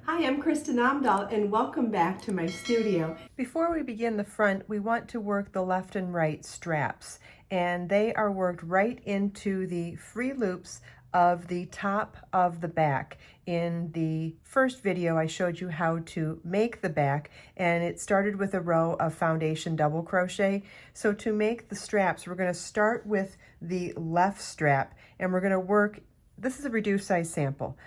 Hi, I'm Kristen Amdahl and welcome back to my studio. Before we begin the front, we want to work the left and right straps, and they are worked right into the free loops of the top of the back. In the first video, I showed you how to make the back, and it started with a row of foundation double crochet. So to make the straps, we're going to start with the left strap, and we're going to work, this is a reduced size sample.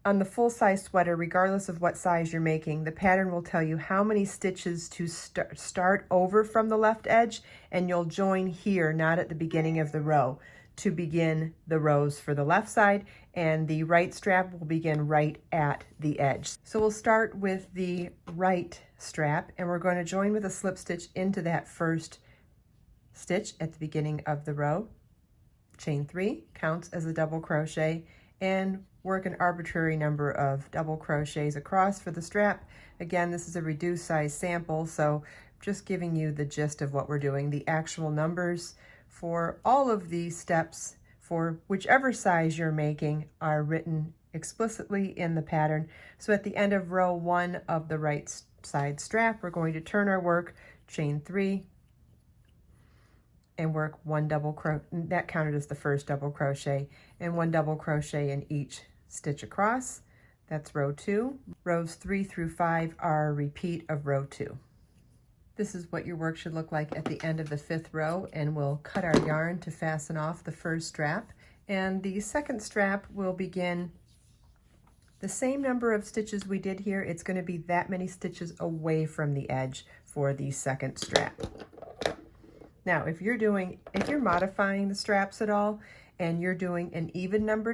On the full-size sweater, regardless of what size you're making, the pattern will tell you how many stitches to start over from the left edge, and you'll join here, not at the beginning of the row, to begin the rows for the left side, and the right strap will begin right at the edge. So we'll start with the right strap, and we're going to join with a slip stitch into that first stitch at the beginning of the row. Chain 3 counts as a double crochet, and work an arbitrary number of double crochets across for the strap. Again, this is a reduced size sample, so just giving you the gist of what we're doing. The actual numbers for all of these steps for whichever size you're making are written explicitly in the pattern. So at the end of row 1 of the right side strap, we're going to turn our work, chain 3, and work 1 double crochet, that counted as the first double crochet, and 1 double crochet in each stitch across. That's row 2. Rows 3 through 5 are a repeat of row 2. This is what your work should look like at the end of the 5th row, and we'll cut our yarn to fasten off the first strap. And the second strap will begin the same number of stitches we did here. It's going to be that many stitches away from the edge for the second strap. Now, if you're modifying the straps at all, and you're doing an even number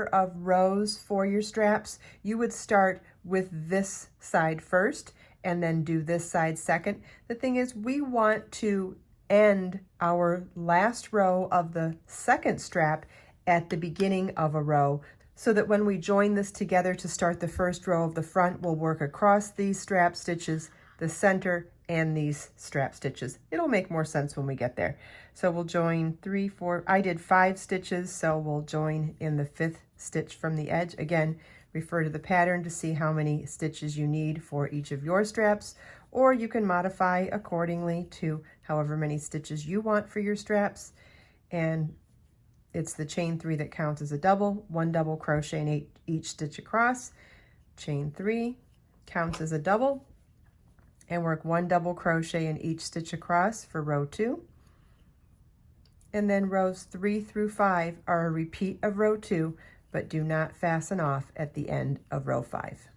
of rows for your straps, you would start with this side first and then do this side second. The thing is, we want to end our last row of the second strap at the beginning of a row, so that when we join this together to start the first row of the front, we'll work across these strap stitches, the center, and these strap stitches. It'll make more sense when we get there. So we'll join 3, 4, I did 5 stitches, so we'll join in the 5th stitch from the edge. Again, refer to the pattern to see how many stitches you need for each of your straps, or you can modify accordingly to however many stitches you want for your straps. And it's the chain 3 that counts as a double, 1 double crochet in each stitch across. Chain 3 counts as a double, and work 1 double crochet in each stitch across for row 2. And then rows 3 through 5 are a repeat of row 2, but do not fasten off at the end of row 5.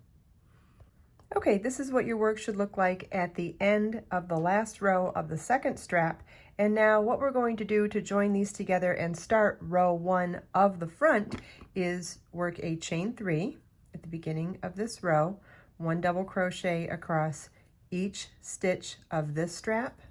Okay, this is what your work should look like at the end of the last row of the second strap. And now what we're going to do to join these together and start row 1 of the front is work a chain 3 at the beginning of this row, 1 double crochet across each stitch of this strap,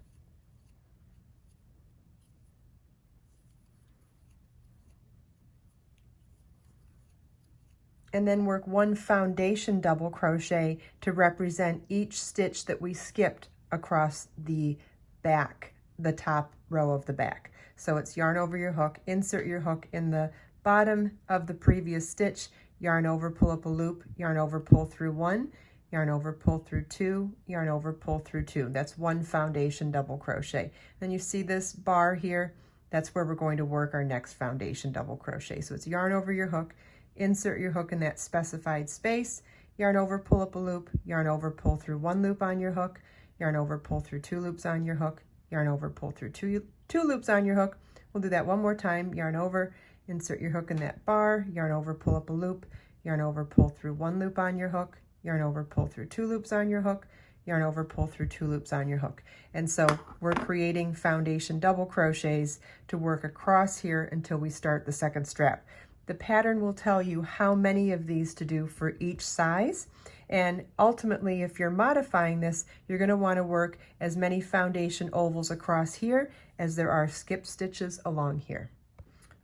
and then work 1 foundation double crochet to represent each stitch that we skipped across the back, the top row of the back. So it's yarn over your hook, insert your hook in the bottom of the previous stitch, yarn over, pull up a loop, yarn over, pull through 1, yarn over, pull through 2, yarn over, pull through 2. That's 1 foundation double crochet. Then you see this bar here, that's where we're going to work our next foundation double crochet. So it's yarn over your hook, insert your hook in that specified space, yarn over, pull up a loop, yarn over, pull through 1 loop on your hook, yarn over, pull through 2 loops on your hook, yarn over, pull through two loops on your hook. We'll do that one more time. Yarn over, insert your hook in that bar, yarn over, pull up a loop, yarn over, pull through 1 loop on your hook, yarn over, pull through 2 loops on your hook, yarn over, pull through 2 loops on your hook. And so we're creating foundation double crochets to work across here until we start the second strap. The pattern will tell you how many of these to do for each size. And ultimately, if you're modifying this, you're going to want to work as many foundation ovals across here as there are skip stitches along here.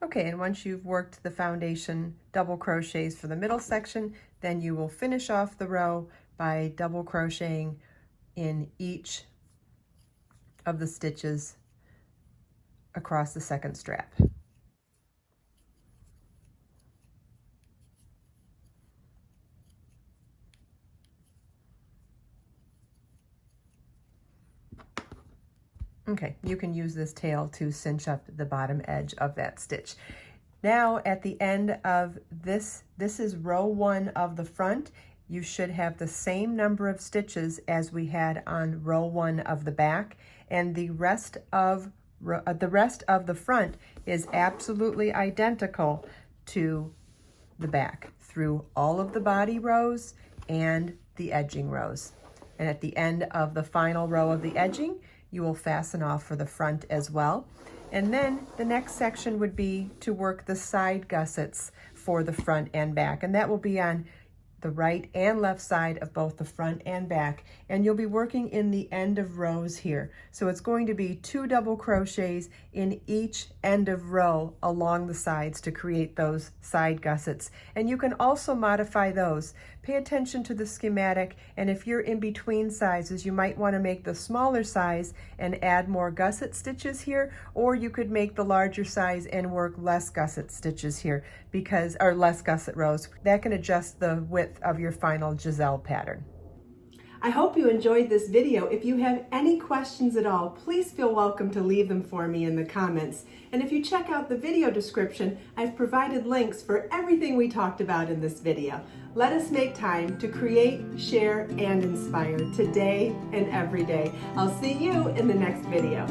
Okay, and once you've worked the foundation double crochets for the middle section, then you will finish off the row by double crocheting in each of the stitches across the second strap. Okay, you can use this tail to cinch up the bottom edge of that stitch. Now at the end of this is row 1 of the front. You should have the same number of stitches as we had on row 1 of the back, and the rest of the front is absolutely identical to the back through all of the body rows and the edging rows. And at the end of the final row of the edging, you will fasten off for the front as well. And then the next section would be to work the side gussets for the front and back, and that will be on the right and left side of both the front and back, and you'll be working in the end of rows here. So it's going to be 2 double crochets in each end of row along the sides to create those side gussets. And you can also modify those. Pay attention to the schematic, and if you're in between sizes, you might want to make the smaller size and add more gusset stitches here, or you could make the larger size and work less gusset stitches here, or less gusset rows. That can adjust the width of your final Giselle pattern. I hope you enjoyed this video. If you have any questions at all, please feel welcome to leave them for me in the comments. And if you check out the video description, I've provided links for everything we talked about in this video. Let us make time to create, share, and inspire today and every day. I'll see you in the next video.